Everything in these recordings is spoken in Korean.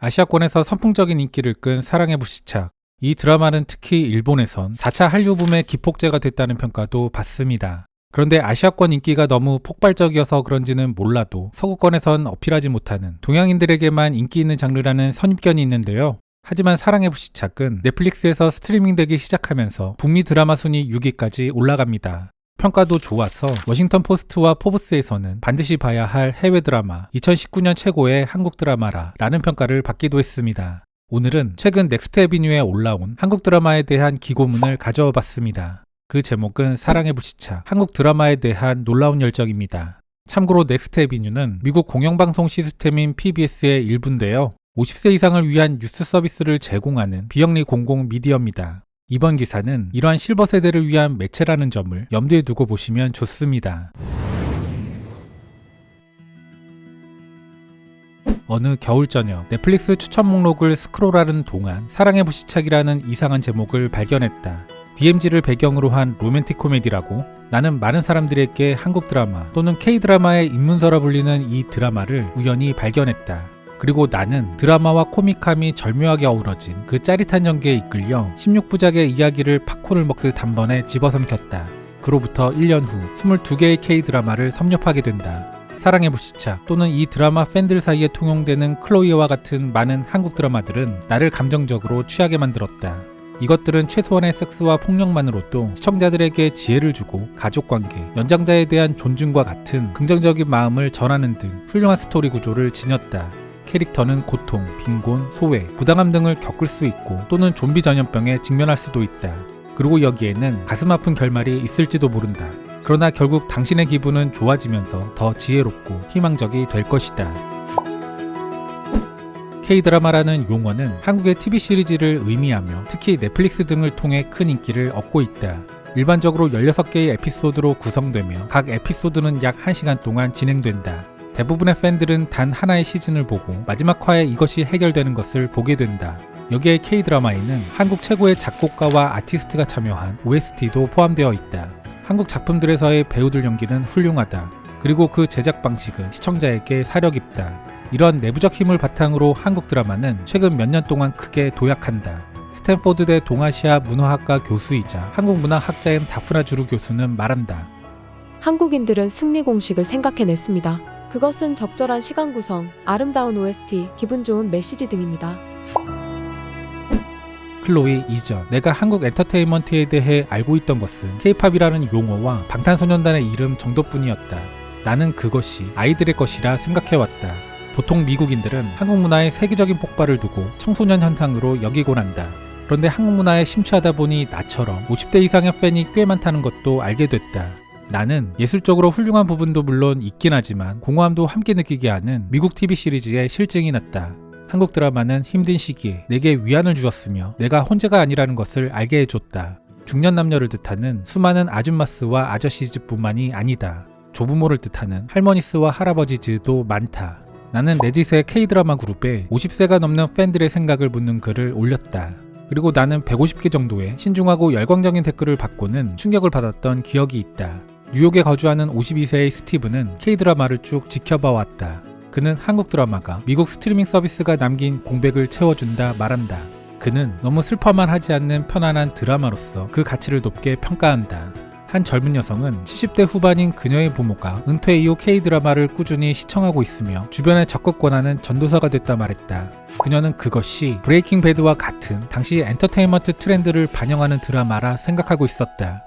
아시아권에서 선풍적인 인기를 끈 사랑의 불시착. 이 드라마는 특히 일본에선 4차 한류붐의 기폭제가 됐다는 평가도 받습니다. 그런데 아시아권 인기가 너무 폭발적이어서 그런지는 몰라도 서구권에선 어필하지 못하는 동양인들에게만 인기 있는 장르라는 선입견이 있는데요. 하지만 사랑의 불시착은 넷플릭스에서 스트리밍되기 시작하면서 북미 드라마 순위 6위까지 올라갑니다. 평가도 좋아서 워싱턴 포스트와 포브스에서는 반드시 봐야 할 해외 드라마 2019년 최고의 한국 드라마라 라는 평가를 받기도 했습니다. 오늘은 최근 넥스트 애비뉴에 올라온 한국 드라마에 대한 기고문을 가져와 봤습니다. 그 제목은 사랑의 불시착, 한국 드라마에 대한 놀라운 열정입니다. 참고로 넥스트 애비뉴는 미국 공영방송 시스템인 PBS의 일부인데요. 50세 이상을 위한 뉴스 서비스를 제공하는 비영리 공공 미디어입니다. 이번 기사는 이러한 실버 세대를 위한 매체라는 점을 염두에 두고 보시면 좋습니다. 어느 겨울 저녁 넷플릭스 추천 목록을 스크롤하는 동안 사랑의 불시착이라는 이상한 제목을 발견했다. DMZ를 배경으로 한 로맨틱 코미디라고? 나는 많은 사람들에게 한국 드라마 또는 K-드라마의 입문서라 불리는 이 드라마를 우연히 발견했다. 그리고 나는 드라마와 코믹함이 절묘하게 어우러진 그 짜릿한 연기에 이끌려 16부작의 이야기를 팝콘을 먹듯 단번에 집어삼켰다. 그로부터 1년 후 22개의 K-드라마를 섭렵하게 된다. 사랑의 불시착 또는 이 드라마 팬들 사이에 통용되는 클로이와 같은 많은 한국 드라마들은 나를 감정적으로 취하게 만들었다. 이것들은 최소한의 섹스와 폭력만으로도 시청자들에게 지혜를 주고 가족관계, 연장자에 대한 존중과 같은 긍정적인 마음을 전하는 등 훌륭한 스토리 구조를 지녔다. 캐릭터는 고통, 빈곤, 소외, 부당함 등을 겪을 수 있고 또는 좀비 전염병에 직면할 수도 있다. 그리고 여기에는 가슴 아픈 결말이 있을지도 모른다. 그러나 결국 당신의 기분은 좋아지면서 더 지혜롭고 희망적이 될 것이다. K-드라마라는 용어는 한국의 TV 시리즈를 의미하며 특히 넷플릭스 등을 통해 큰 인기를 얻고 있다. 일반적으로 16개의 에피소드로 구성되며 각 에피소드는 약 1시간 동안 진행된다. 대부분의 팬들은 단 하나의 시즌을 보고 마지막 화에 이것이 해결되는 것을 보게 된다. 여기에 K-드라마에는 한국 최고의 작곡가와 아티스트가 참여한 OST도 포함되어 있다. 한국 작품들에서의 배우들 연기는 훌륭하다. 그리고 그 제작 방식은 시청자에게 사려 깊다. 이런 내부적 힘을 바탕으로 한국 드라마는 최근 몇 년 동안 크게 도약한다. 스탠포드대 동아시아 문화학과 교수이자 한국문화학자인 다프나 주루 교수는 말한다. 한국인들은 승리 공식을 생각해냈습니다. 그것은 적절한 시간 구성, 아름다운 OST, 기분 좋은 메시지 등입니다. 클로이 이전 내가 한국 엔터테인먼트에 대해 알고 있던 것은 K-팝이라는 용어와 방탄소년단의 이름 정도뿐이었다. 나는 그것이 아이들의 것이라 생각해왔다. 보통 미국인들은 한국 문화에 세계적인 폭발을 두고 청소년 현상으로 여기곤 한다. 그런데 한국 문화에 심취하다 보니 나처럼 50대 이상의 팬이 꽤 많다는 것도 알게 됐다. 나는 예술적으로 훌륭한 부분도 물론 있긴 하지만 공허함도 함께 느끼게 하는 미국 TV 시리즈에 실증이 났다. 한국 드라마는 힘든 시기에 내게 위안을 주었으며 내가 혼자가 아니라는 것을 알게 해줬다. 중년 남녀를 뜻하는 수많은 아줌마스와 아저씨즈뿐만이 아니다. 조부모를 뜻하는 할머니스와 할아버지즈도 많다. 나는 레짓의 K-드라마 그룹에 50세가 넘는 팬들의 생각을 묻는 글을 올렸다. 그리고 나는 150개 정도의 신중하고 열광적인 댓글을 받고는 충격을 받았던 기억이 있다. 뉴욕에 거주하는 52세의 스티브는 K-드라마를 쭉 지켜봐 왔다. 그는 한국 드라마가 미국 스트리밍 서비스가 남긴 공백을 채워준다 말한다. 그는 너무 슬퍼만 하지 않는 편안한 드라마로서 그 가치를 높게 평가한다. 한 젊은 여성은 70대 후반인 그녀의 부모가 은퇴 이후 K-드라마를 꾸준히 시청하고 있으며 주변에 적극 권하는 전도사가 됐다 말했다. 그녀는 그것이 브레이킹 배드와 같은 당시 엔터테인먼트 트렌드를 반영하는 드라마라 생각하고 있었다.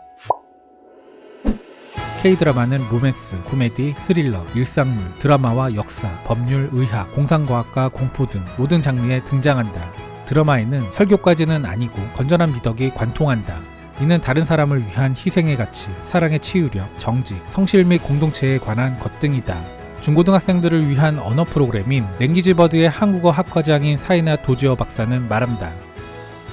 K-드라마는 로맨스, 코미디, 스릴러, 일상물, 드라마와 역사, 법률, 의학, 공상과학과 공포 등 모든 장르에 등장한다. 드라마에는 설교까지는 아니고 건전한 미덕이 관통한다. 이는 다른 사람을 위한 희생의 가치, 사랑의 치유력, 정직, 성실 및 공동체에 관한 것 등이다. 중고등학생들을 위한 언어 프로그램인 랭귀지버드의 한국어 학과장인 사이나 도지어 박사는 말한다.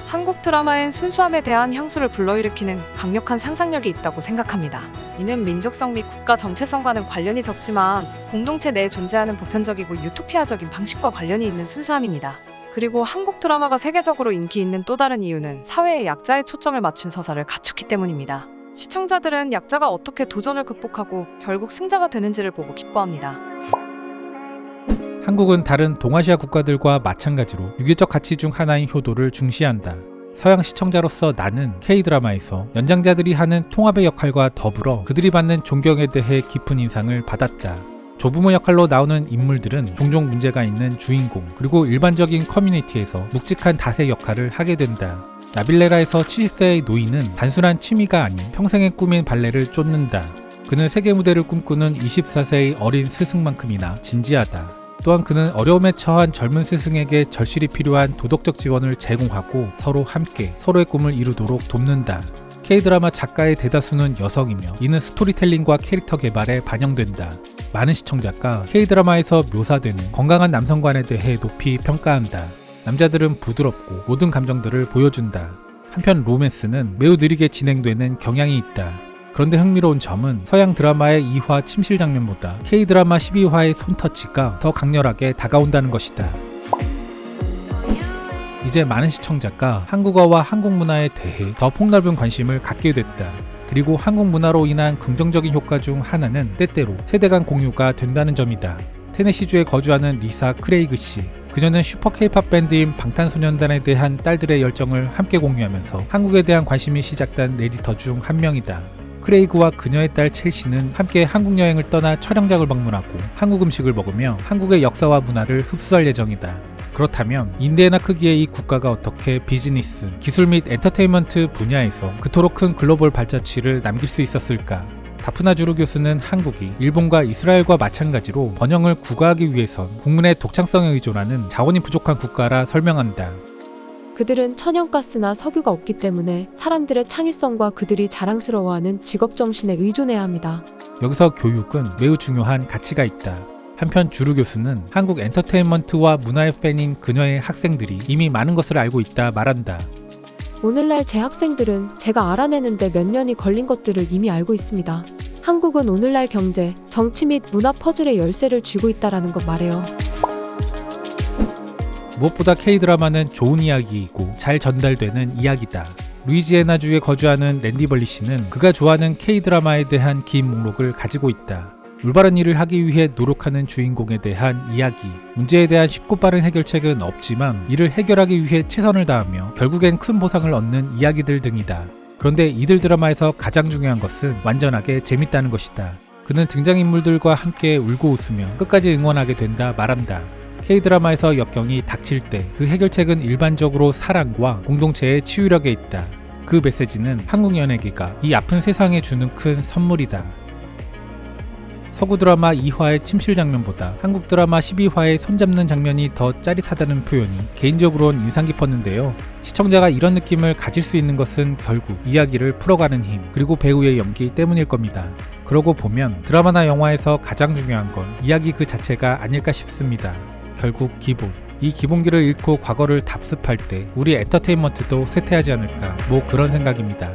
한국 드라마엔 순수함에 대한 향수를 불러일으키는 강력한 상상력이 있다고 생각합니다. 이는 민족성 및 국가 정체성과는 관련이 적지만 공동체 내에 존재하는 보편적이고 유토피아적인 방식과 관련이 있는 순수함입니다. 그리고 한국 드라마가 세계적으로 인기 있는 또 다른 이유는 사회의 약자에 초점을 맞춘 서사를 갖췄기 때문입니다. 시청자들은 약자가 어떻게 도전을 극복하고 결국 승자가 되는지를 보고 기뻐합니다. 한국은 다른 동아시아 국가들과 마찬가지로 유교적 가치 중 하나인 효도를 중시한다. 서양 시청자로서 나는 K-드라마에서 연장자들이 하는 통합의 역할과 더불어 그들이 받는 존경에 대해 깊은 인상을 받았다. 조부모 역할로 나오는 인물들은 종종 문제가 있는 주인공, 그리고 일반적인 커뮤니티에서 묵직한 다세 역할을 하게 된다. 나빌레라에서 70세의 노인은 단순한 취미가 아닌 평생의 꿈인 발레를 쫓는다. 그는 세계 무대를 꿈꾸는 24세의 어린 스승만큼이나 진지하다. 또한 그는 어려움에 처한 젊은 스승에게 절실히 필요한 도덕적 지원을 제공하고 서로 함께 서로의 꿈을 이루도록 돕는다. K-드라마 작가의 대다수는 여성이며 이는 스토리텔링과 캐릭터 개발에 반영된다. 많은 시청자가 K-드라마에서 묘사되는 건강한 남성관에 대해 높이 평가한다. 남자들은 부드럽고 모든 감정들을 보여준다. 한편 로맨스는 매우 느리게 진행되는 경향이 있다. 그런데 흥미로운 점은 서양 드라마의 2화 침실 장면보다 K-드라마 12화의 손터치가 더 강렬하게 다가온다는 것이다. 이제 많은 시청자가 한국어와 한국 문화에 대해 더 폭넓은 관심을 갖게 됐다. 그리고 한국 문화로 인한 긍정적인 효과 중 하나는 때때로 세대 간 공유가 된다는 점이다. 테네시주에 거주하는 리사 크레이그 씨. 그녀는 슈퍼 K-팝 밴드인 방탄소년단에 대한 딸들의 열정을 함께 공유하면서 한국에 대한 관심이 시작된 레디터 중 한 명이다. 크레이그와 그녀의 딸 첼시는 함께 한국 여행을 떠나 촬영장을 방문하고 한국 음식을 먹으며 한국의 역사와 문화를 흡수할 예정이다. 그렇다면 인디애나 크기의 이 국가가 어떻게 비즈니스, 기술 및 엔터테인먼트 분야에서 그토록 큰 글로벌 발자취를 남길 수 있었을까? 다프나 주루 교수는 한국이 일본과 이스라엘과 마찬가지로 번영을 구가하기 위해선 국민의 독창성에 의존하는 자원이 부족한 국가라 설명한다. 그들은 천연가스나 석유가 없기 때문에 사람들의 창의성과 그들이 자랑스러워하는 직업정신에 의존해야 합니다. 여기서 교육은 매우 중요한 가치가 있다. 한편 주루 교수는 한국 엔터테인먼트와 문화의 팬인 그녀의 학생들이 이미 많은 것을 알고 있다 말한다. 오늘날 제 학생들은 제가 알아내는데 몇 년이 걸린 것들을 이미 알고 있습니다. 한국은 오늘날 경제, 정치 및 문화 퍼즐의 열쇠를 쥐고 있다라는 것 말해요. 무엇보다 K-드라마는 좋은 이야기이고 잘 전달되는 이야기다. 루이지애나주에 거주하는 랜디 벌리 씨는 그가 좋아하는 K-드라마에 대한 긴 목록을 가지고 있다. 올바른 일을 하기 위해 노력하는 주인공에 대한 이야기, 문제에 대한 쉽고 빠른 해결책은 없지만 이를 해결하기 위해 최선을 다하며 결국엔 큰 보상을 얻는 이야기들 등이다. 그런데 이들 드라마에서 가장 중요한 것은 완전하게 재밌다는 것이다. 그는 등장인물들과 함께 울고 웃으며 끝까지 응원하게 된다 말한다. K-드라마에서 역경이 닥칠 때 그 해결책은 일반적으로 사랑과 공동체의 치유력에 있다. 그 메시지는 한국 연예계가 이 아픈 세상에 주는 큰 선물이다. 서구 드라마 2화의 침실 장면보다 한국 드라마 12화의 손잡는 장면이 더 짜릿하다는 표현이 개인적으로는 인상 깊었는데요. 시청자가 이런 느낌을 가질 수 있는 것은 결국 이야기를 풀어가는 힘, 그리고 배우의 연기 때문일 겁니다. 그러고 보면 드라마나 영화에서 가장 중요한 건 이야기 그 자체가 아닐까 싶습니다. 결국 기본. 이 기본기를 잃고 과거를 답습할 때 우리 엔터테인먼트도 쇠퇴하지 않을까, 뭐 그런 생각입니다.